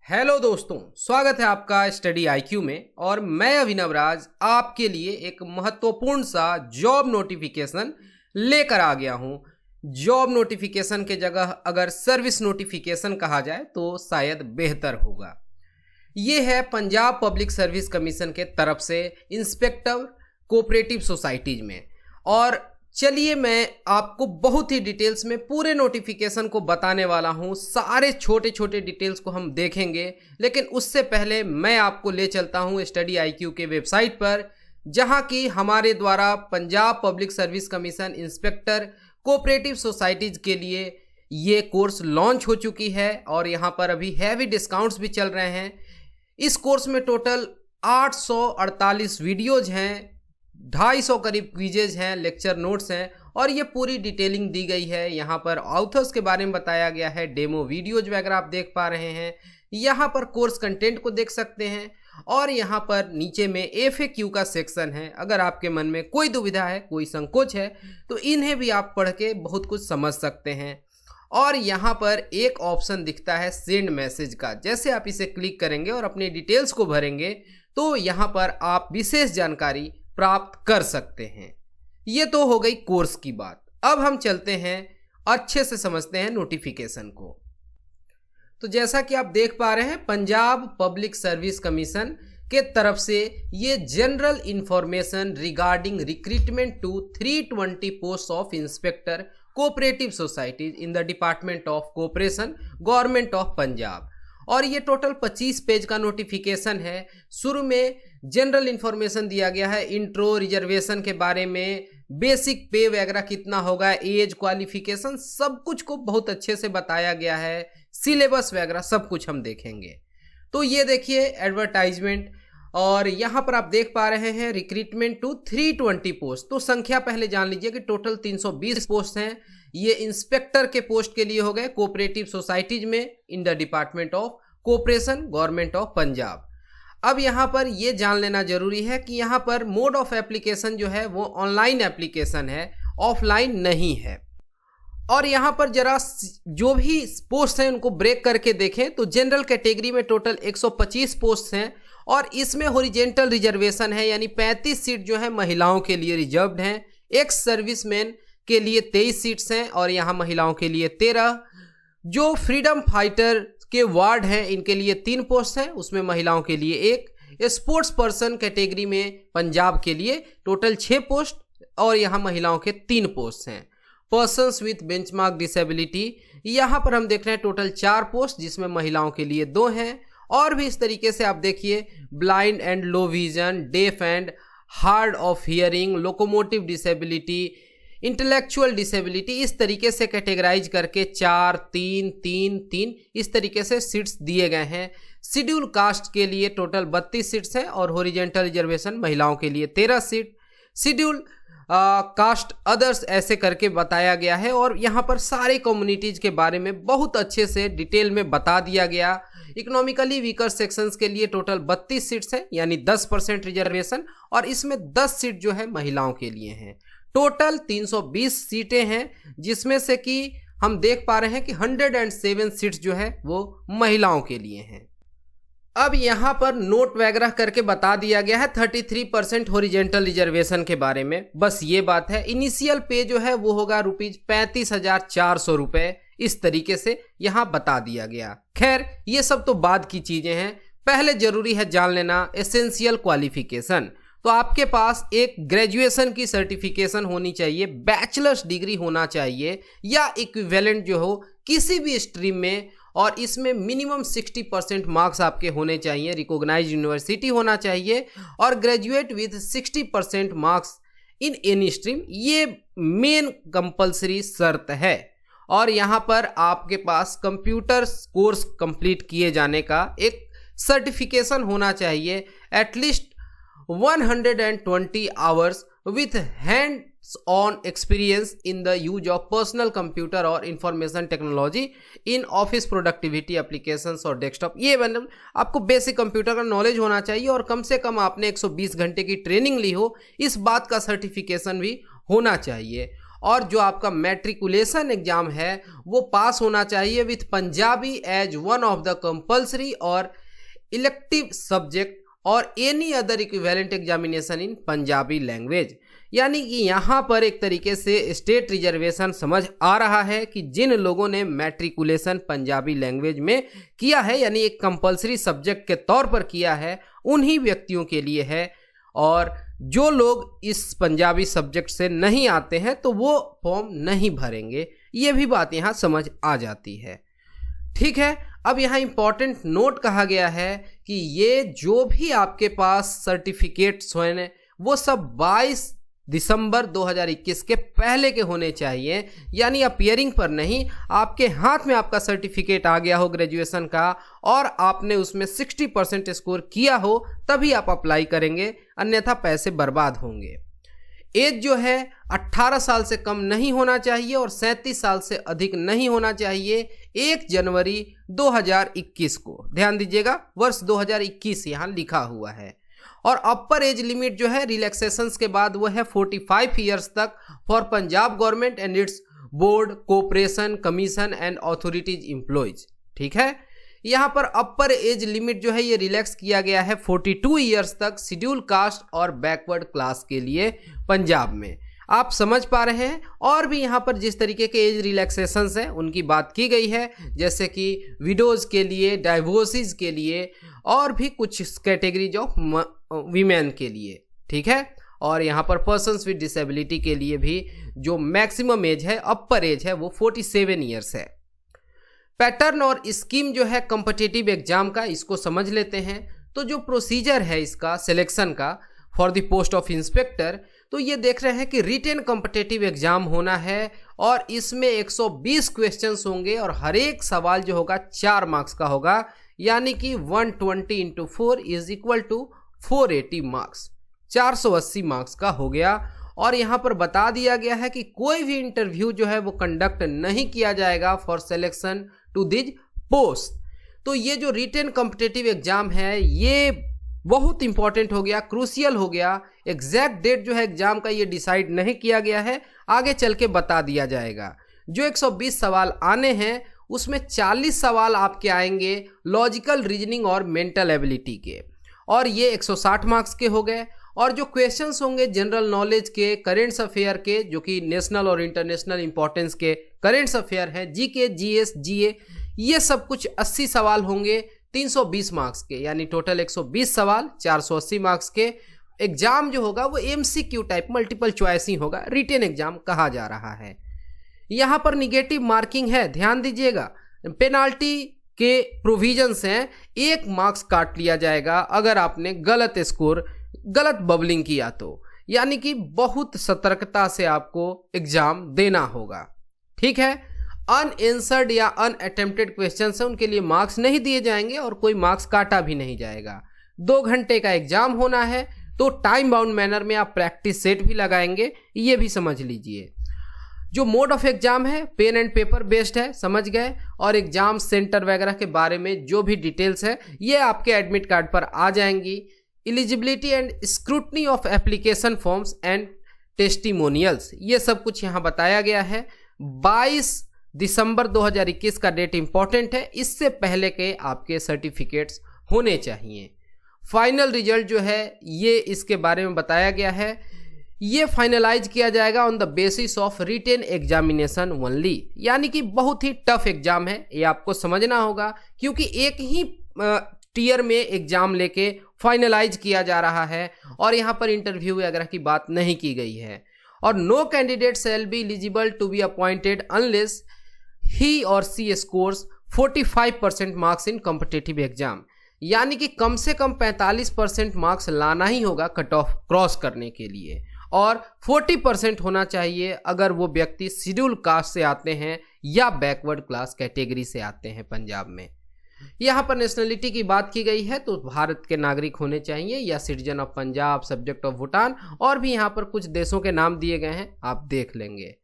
Hello दोस्तों, स्वागत है आपका स्टडी आईक्यू में। और मैं अभिनव राज आपके लिए एक महत्वपूर्ण सा जॉब नोटिफिकेशन लेकर आ गया हूं। जॉब नोटिफिकेशन के जगह अगर सर्विस नोटिफिकेशन कहा जाए तो शायद बेहतर होगा। ये है पंजाब पब्लिक सर्विस कमीशन के तरफ से इंस्पेक्टर कोऑपरेटिव सोसाइटीज में। और चलिए मैं आपको बहुत ही डिटेल्स में पूरे नोटिफिकेशन को बताने वाला हूं। सारे छोटे छोटे डिटेल्स को हम देखेंगे, लेकिन उससे पहले मैं आपको ले चलता हूं स्टडी आईक्यू के वेबसाइट पर, जहां की हमारे द्वारा Punjab public service commission inspector cooperative societies के लिए ये कोर्स लॉन्च हो चुकी है और यहां पर अभी हैवी डिस्काउंट्स भी चल रहे हैं। इस कोर्स में टोटल 848 वीडियोज हैं, 250 करीब क्विजेज हैं, लेक्चर नोट्स हैं और ये पूरी डिटेलिंग दी गई है। यहाँ पर ऑथर्स के बारे में बताया गया है, डेमो वीडियोज वगैरह आप देख पा रहे हैं। यहाँ पर कोर्स कंटेंट को देख सकते हैं और यहाँ पर नीचे में FAQ का सेक्शन है। अगर आपके मन में कोई दुविधा है, कोई संकोच है, तो इन्हें भी आप पढ़ के बहुत कुछ समझ सकते हैं। और यहाँ पर एक ऑप्शन दिखता है सेंड मैसेज का। जैसे आप इसे क्लिक करेंगे और अपनी डिटेल्स को भरेंगे तो यहाँ पर आप विशेष जानकारी प्राप्त कर सकते हैं। ये तो हो गई कोर्स की बात। अब हम चलते हैं, अच्छे से समझते हैं नोटिफिकेशन को। तो जैसा कि आप देख पा रहे हैं, पंजाब पब्लिक सर्विस कमीशन के तरफ से ये general information regarding recruitment to 320 post of inspector cooperative societies in the department of cooperation, government of Punjab. और ये टोटल 25 पेज का नोटिफिकेशन है। शुरू में जनरल इंफॉर्मेशन दिया गया है, इंट्रो, रिजर्वेशन के बारे में, बेसिक पे वगैरह कितना होगा, एज, क्वालिफिकेशन, सब कुछ को बहुत अच्छे से बताया गया है। सिलेबस वगैरह सब कुछ हम देखेंगे। तो ये देखिए एडवर्टाइजमेंट, और यहाँ पर आप देख पा रहे हैं रिक्रूटमेंट टू 320 पोस्ट। तो संख्या पहले जान लीजिए कि टोटल 320 पोस्ट हैं। ये इंस्पेक्टर के पोस्ट के लिए हो गए कोऑपरेटिव सोसाइटीज में इन the department of cooperation, government of Punjab. अब यहाँ पर ये जान लेना जरूरी है कि यहाँ पर मोड ऑफ एप्लीकेशन जो है वो ऑनलाइन एप्लीकेशन है, ऑफलाइन नहीं है। और यहाँ पर जरा जो भी पोस्ट हैं उनको ब्रेक करके देखें तो जनरल कैटेगरी में टोटल 125 पोस्ट हैं और इसमें हॉरिजॉन्टल रिजर्वेशन है, यानी 35 सीट जो है महिलाओं के लिए रिजर्व्ड हैं। एक्स सर्विसमैन के लिए 23 सीट्स हैं और यहाँ महिलाओं के लिए 13। जो फ्रीडम फाइटर के वार्ड हैं इनके लिए 3 पोस्ट हैं, उसमें महिलाओं के लिए 1। स्पोर्ट्स पर्सन कैटेगरी में पंजाब के लिए टोटल 6 पोस्ट और यहाँ महिलाओं के 3 पोस्ट हैं। पर्सन्स विथ बेंचमार्क डिसेबिलिटी, यहाँ पर हम देख रहे हैं टोटल 4 पोस्ट, जिसमें महिलाओं के लिए 2 हैं। और भी इस तरीके से आप देखिए, blind and low vision, deaf and hard of hearing, locomotive disability, intellectual disability, इस तरीके से कैटेगराइज करके 4, 3, 3, 3 इस तरीके से सीट्स दिए गए हैं। शेड्यूल कास्ट के लिए टोटल 32 सीट्स हैं और हॉरिजॉन्टल रिजर्वेशन महिलाओं के लिए 13 सीट। शेड्यूल कास्ट अदर्स ऐसे करके बताया गया है और यहाँ पर सारे कम्युनिटीज के बारे में बहुत अच्छे से डिटेल में बता दिया गया। इकोनॉमिकली वीकर सेक्शंस के लिए टोटल 32 सीट्स हैं, यानी 10% रिजर्वेशन, और इसमें 10 सीट जो है महिलाओं के लिए हैं। टोटल 320 सीटें हैं, जिसमें से कि हम देख पा रहे हैं कि 107 सीट्स जो है वो महिलाओं के लिए हैं। अब यहाँ पर नोट वगैरह करके बता दिया गया है 33% हॉरिजॉन्टल रिजर्वेशन के बारे में। बस ये बात है। इनिशियल पे जो है वो होगा ₹35,400 रुपये, इस तरीके से यहाँ बता दिया गया। खैर ये सब तो बाद की चीजें हैं, पहले जरूरी है जान लेना एसेंशियल क्वालिफिकेशन। तो आपके पास एक ग्रेजुएशन की सर्टिफिकेशन होनी चाहिए, बैचलर्स डिग्री होना चाहिए या इक्विवेलेंट जो हो किसी भी स्ट्रीम में, और इसमें मिनिमम 60% मार्क्स आपके होने चाहिए, रिकॉग्नाइज्ड यूनिवर्सिटी होना चाहिए, और graduate with 60% marks in any stream, ये मेन कंपलसरी शर्त है। और यहाँ पर आपके पास कंप्यूटर कोर्स कंप्लीट किए जाने का एक सर्टिफिकेशन होना चाहिए, at least 120 hours with hands-on experience in the use of personal computer or information technology in office productivity applications और desktop। ये मतलब आपको बेसिक कंप्यूटर का नॉलेज होना चाहिए और कम से कम आपने 120 घंटे की ट्रेनिंग ली हो, इस बात का सर्टिफिकेशन भी होना चाहिए। और जो आपका मैट्रिकुलेशन एग्जाम है वो पास होना चाहिए with Punjabi as one of the compulsory और इलेक्टिव सब्जेक्ट और any other equivalent examination in Punjabi language. यानी कि यहाँ पर एक तरीके से स्टेट रिजर्वेशन समझ आ रहा है कि जिन लोगों ने मैट्रिकुलेशन पंजाबी लैंग्वेज में किया है, यानी एक कंपल्सरी सब्जेक्ट के तौर पर किया है, उन्हीं व्यक्तियों के लिए है। और जो लोग इस पंजाबी सब्जेक्ट से नहीं आते हैं तो वो फॉर्म नहीं भरेंगे। ये भी बात यहाँ समझ आ जाती है। ठीक है, अब यहाँ इंपॉर्टेंट नोट कहा गया है कि ये जो भी आपके पास सर्टिफिकेट्स हैं वो सब 22 दिसंबर 2021 के पहले के होने चाहिए। यानी अपीयरिंग पर नहीं, आपके हाथ में आपका सर्टिफिकेट आ गया हो ग्रेजुएशन का और आपने उसमें 60% स्कोर किया हो तभी आप अप्लाई करेंगे, अन्यथा पैसे बर्बाद होंगे। एज जो है 18 साल से कम नहीं होना चाहिए और 37 साल से अधिक नहीं होना चाहिए 1 जनवरी 2021 को। ध्यान दीजिएगा, वर्ष 2021 यहाँ लिखा हुआ है। और अपर एज लिमिट जो है रिलैक्सेशंस के बाद वो है 45 ईयर्स तक for Punjab government and it's board, cooperation, commission and authorities employees. ठीक है, यहाँ पर अपर एज लिमिट जो है ये रिलैक्स किया गया है 42 ईयर्स तक शेड्यूल कास्ट और बैकवर्ड क्लास के लिए पंजाब में। आप समझ पा रहे हैं। और भी यहाँ पर जिस तरीके के एज रिलैक्सेशंस हैं उनकी बात की गई है, जैसे कि विडोज के लिए, डाइवोर्सिस के लिए और भी कुछ कैटेगरीज ऑफ वीमेन के लिए। ठीक है, और यहाँ पर पर्सन्स विद डिसेबिलिटी के लिए भी जो मैक्सिमम एज है, अपर एज है, वो 47 ईयर्स है। पैटर्न और स्कीम जो है कॉम्पिटिटिव एग्जाम का, इसको समझ लेते हैं। तो जो प्रोसीजर है इसका सिलेक्शन का for the post of inspector, तो ये देख रहे हैं कि रिटेन कॉम्पिटिटिव एग्जाम होना है और इसमें 120 क्वेश्चंस होंगे और हर एक सवाल जो होगा 4 मार्क्स का होगा, यानी कि 120 × 4 = 480 मार्क्स, 480 मार्क्स का हो गया। और यहाँ पर बता दिया गया है कि कोई भी इंटरव्यू जो है वो कंडक्ट नहीं किया जाएगा for selection to this post. तो ये जो रिटेन कॉम्पिटिटिव एग्जाम है ये बहुत इंपॉर्टेंट हो गया, क्रूशियल हो गया। एग्जैक्ट डेट जो है एग्जाम का ये डिसाइड नहीं किया गया है, आगे चल के बता दिया जाएगा। जो 120 सवाल आने हैं उसमें 40 सवाल आपके आएंगे लॉजिकल रीजनिंग और मेंटल एबिलिटी के, और ये 160 मार्क्स के हो गए। और जो क्वेश्चंस होंगे जनरल नॉलेज के, करेंट्स अफेयर के, जो कि नेशनल और इंटरनेशनल इंपॉर्टेंस के करेंट्स अफेयर हैं, जीके, जीएस, जीए, ये सब कुछ 80 सवाल होंगे 320 मार्क्स के, यानी टोटल 120 सवाल 480 मार्क्स के। एग्जाम जो होगा वो एमसीक्यू टाइप मल्टीपल चॉइस ही होगा, रिटेन एग्जाम कहा जा रहा है। यहाँ पर निगेटिव मार्किंग है, ध्यान दीजिएगा। पेनाल्टी के प्रोविजंस हैं, 1 मार्क्स काट लिया जाएगा अगर आपने गलत बबलिंग किया तो, यानी कि बहुत सतर्कता से आपको एग्जाम देना होगा। ठीक है, अनएंसर्ड या अनअटेम्प्टेड क्वेश्चन है उनके लिए मार्क्स नहीं दिए जाएंगे और कोई मार्क्स काटा भी नहीं जाएगा। 2 घंटे का एग्जाम होना है तो टाइम बाउंड मैनर में आप प्रैक्टिस सेट भी लगाएंगे, ये भी समझ लीजिए। जो मोड ऑफ एग्जाम है पेन एंड पेपर बेस्ड है, समझ गए। और एग्जाम सेंटर वगैरह के बारे में जो भी डिटेल्स है ये आपके एडमिट कार्ड पर आ जाएंगी। Eligibility and scrutiny of application forms and testimonials, ये सब कुछ यहाँ बताया गया है। 22 दिसंबर 2021 का डेट इंपॉर्टेंट है, इससे पहले के आपके सर्टिफिकेट्स होने चाहिए। फाइनल रिजल्ट जो है ये इसके बारे में बताया गया है, ये फाइनलाइज किया जाएगा on the basis of written examination only, यानी कि बहुत ही टफ एग्जाम है, ये आपको समझना होगा, क्योंकि एक ही टीयर में एग्जाम लेके फाइनलाइज किया जा रहा है और यहाँ पर इंटरव्यू वगैरह की बात नहीं की गई है। और no candidate shall be eligible to be appointed unless he or she scores 45% marks in competitive exam, यानी कि कम से कम 45% मार्क्स लाना ही होगा कट ऑफ क्रॉस करने के लिए, और 40% होना चाहिए अगर वो व्यक्ति शेड्यूल कास्ट से आते हैं या बैकवर्ड क्लास कैटेगरी से आते हैं पंजाब में। यहाँ पर नेशनलिटी की बात की गई है तो भारत के नागरिक होने चाहिए या citizen of Punjab, subject of Bhutan, और भी यहाँ पर कुछ देशों के नाम दिए गए हैं, आप देख लेंगे।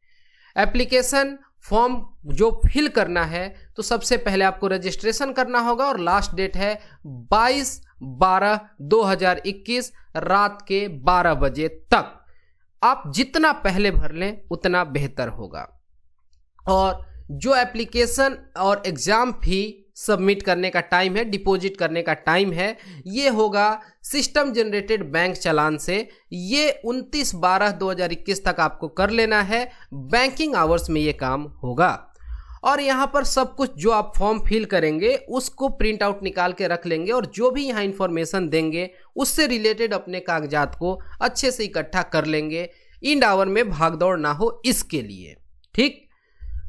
एप्लीकेशन फॉर्म जो फिल करना है तो सबसे पहले आपको रजिस्ट्रेशन करना होगा और लास्ट डेट है 22/12/2021 रात के 12 बजे तक। आप जितना पहले भर लें उतना बेहतर होगा। और जो एप्लीकेशन और एग्ज़ाम फी सबमिट करने का टाइम है, डिपॉजिट करने का टाइम है, ये होगा सिस्टम जनरेटेड बैंक चालान से। ये 29/12/2021 तक आपको कर लेना है। बैंकिंग आवर्स में ये काम होगा। और यहाँ पर सब कुछ जो आप फॉर्म फिल करेंगे उसको प्रिंट आउट निकाल के रख लेंगे और जो भी यहाँ इन्फॉर्मेशन देंगे उससे रिलेटेड अपने कागजात को अच्छे से इकट्ठा कर लेंगे। इंड आवर में भागदौड़ ना हो इसके लिए, ठीक।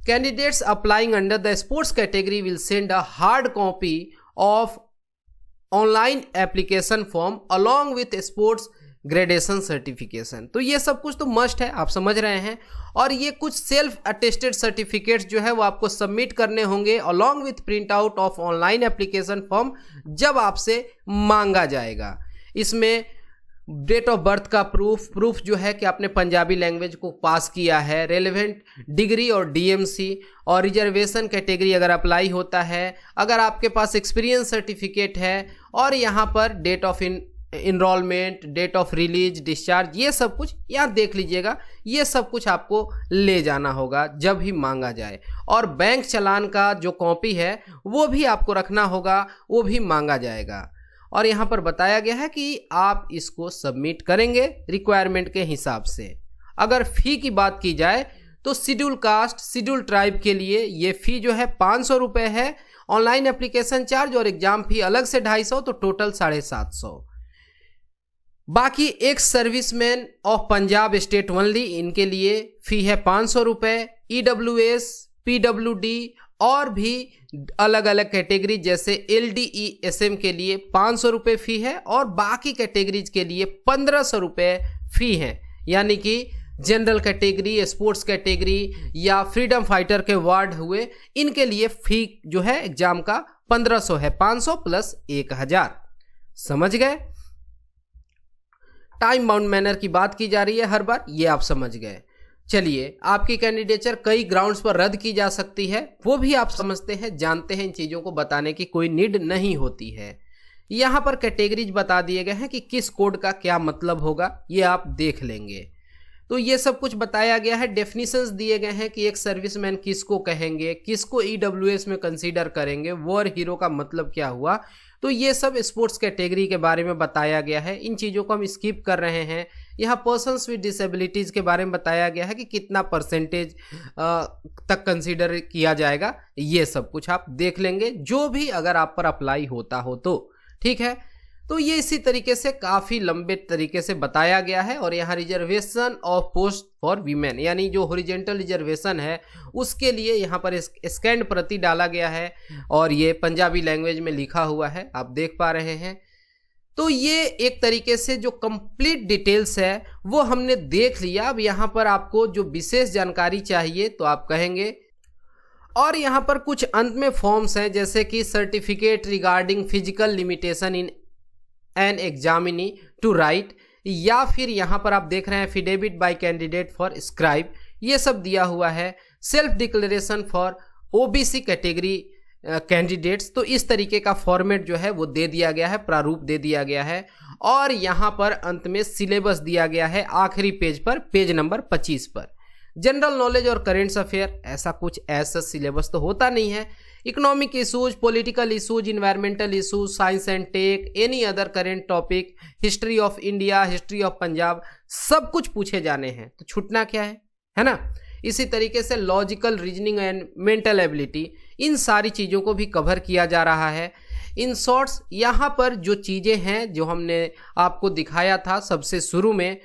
Candidates applying under the sports category will send a hard copy of online application form along with sports gradation certification। तो ये सब कुछ तो मस्ट है, आप समझ रहे हैं। और ये कुछ सेल्फ अटेस्टेड सर्टिफिकेट्स जो है वो आपको सबमिट करने होंगे along with print out of online application form जब आपसे मांगा जाएगा। इसमें डेट ऑफ बर्थ का प्रूफ जो है कि आपने पंजाबी लैंग्वेज को पास किया है, रेलेवेंट डिग्री और डीएमसी, और रिजर्वेशन कैटेगरी अगर अप्लाई होता है, अगर आपके पास एक्सपीरियंस सर्टिफिकेट है, और यहाँ पर date of enrolment, date of release, discharge, ये सब कुछ यहाँ देख लीजिएगा। ये सब कुछ आपको ले जाना होगा जब भी मांगा जाए। और बैंक चालान का जो कॉपी है वो भी आपको रखना होगा, वो भी मांगा जाएगा। और यहाँ पर बताया गया है कि आप इसको सबमिट करेंगे रिक्वायरमेंट के हिसाब से। अगर फ़ी की बात की जाए तो शेड्यूल कास्ट, शेड्यूल ट्राइब के लिए ये फ़ी जो है 500 रुपये है। ऑनलाइन एप्लीकेशन चार्ज और एग्जाम फ़ी अलग से 250, तो टोटल 750। बाकी ex serviceman of Punjab state only, इनके लिए फ़ी है 500 रुपये। EWS, PWD और भी अलग अलग कैटेगरी जैसे LDE SM के लिए 500 रुपये फ़ी है, और बाकी कैटेगरीज के लिए 1500 रुपये फ़ी है। यानी कि जनरल कैटेगरी, स्पोर्ट्स कैटेगरी या फ्रीडम फाइटर के वार्ड हुए, इनके लिए फ़ी जो है एग्जाम का 1500 है। 500 प्लस 1000, समझ गए। टाइम बाउंड मैनर की बात की जा रही है हर बार, ये आप समझ गए। चलिए, आपकी कैंडिडेचर कई ग्राउंड्स पर रद्द की जा सकती है, वो भी आप समझते हैं, जानते हैं। इन चीज़ों को बताने की कोई नीड नहीं होती है। यहाँ पर कैटेगरीज बता दिए गए हैं कि किस कोड का क्या मतलब होगा, ये आप देख लेंगे। तो ये सब कुछ बताया गया है। डेफिनेशंस दिए गए हैं कि एक सर्विसमैन किसको कहेंगे, किसको EWS में कंसीडर करेंगे, वॉर हीरो का मतलब क्या हुआ। तो ये सब स्पोर्ट्स कैटेगरी के बारे में बताया गया है। इन चीज़ों को हम स्किप कर रहे हैं। यहाँ पर्सन्स विद डिसेबिलिटीज़ के बारे में बताया गया है कि कितना परसेंटेज तक कंसीडर किया जाएगा। ये सब कुछ आप देख लेंगे जो भी अगर आप पर अप्लाई होता हो तो, ठीक है। तो ये इसी तरीके से काफ़ी लंबे तरीके से बताया गया है। और यहाँ reservation of post for women, यानी जो हॉरिजॉन्टल रिजर्वेशन है उसके लिए यहाँ पर स्कैंड प्रति डाला गया है, और ये पंजाबी लैंग्वेज में लिखा हुआ है, आप देख पा रहे हैं। तो ये एक तरीके से जो कंप्लीट डिटेल्स है वो हमने देख लिया। अब यहाँ पर आपको जो विशेष जानकारी चाहिए तो आप कहेंगे। और यहाँ पर कुछ अंत में फॉर्म्स हैं, जैसे कि certificate regarding physical limitation in an examinee to write, या फिर यहाँ पर आप देख रहे हैं affidavit by candidate for scribe, ये सब दिया हुआ है। Self declaration for OBC category candidates, तो इस तरीके का फॉर्मेट जो है वो दे दिया गया है, प्रारूप दे दिया गया है। और यहाँ पर अंत में सिलेबस दिया गया है आखिरी पेज पर, पेज नंबर 25 पर। जनरल नॉलेज और करेंट्स अफेयर, ऐसा कुछ ऐसा सिलेबस तो होता नहीं है। Economic issues, political issues, environmental issues, science and tech, any other current topic, history of India, history of Punjab, सब कुछ पूछे जाने हैं, तो छूटना क्या है ना। इसी तरीके से logical reasoning and mental ability, इन सारी चीज़ों को भी कवर किया जा रहा है। इन शॉर्ट्स यहाँ पर जो चीज़ें हैं जो हमने आपको दिखाया था सबसे शुरू में,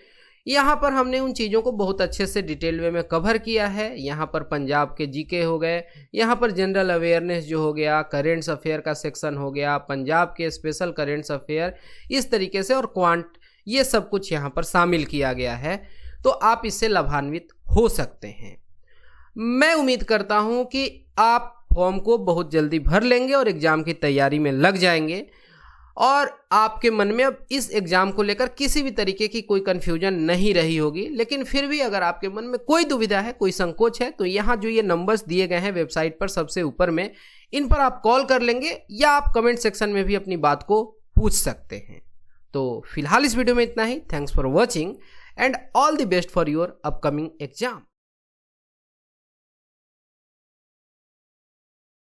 यहाँ पर हमने उन चीज़ों को बहुत अच्छे से डिटेल वे में कवर किया है। यहाँ पर पंजाब के जीके हो गए, यहाँ पर जनरल अवेयरनेस जो हो गया, करेंट्स अफेयर का सेक्शन हो गया, पंजाब के स्पेशल करेंट्स अफेयर, इस तरीके से, और क्वांट, ये सब कुछ यहाँ पर शामिल किया गया है। तो आप इससे लाभान्वित हो सकते हैं। मैं उम्मीद करता हूँ कि आप फॉर्म को बहुत जल्दी भर लेंगे और एग्ज़ाम की तैयारी में लग जाएंगे, और आपके मन में अब इस एग्ज़ाम को लेकर किसी भी तरीके की कोई कन्फ्यूजन नहीं रही होगी। लेकिन फिर भी अगर आपके मन में कोई दुविधा है, कोई संकोच है, तो यहाँ जो ये नंबर्स दिए गए हैं वेबसाइट पर सबसे ऊपर में, इन पर आप कॉल कर लेंगे या आप कमेंट सेक्शन में भी अपनी बात को पूछ सकते हैं। तो फिलहाल इस वीडियो में इतना ही। Thanks for watching and all the best for your upcoming exam.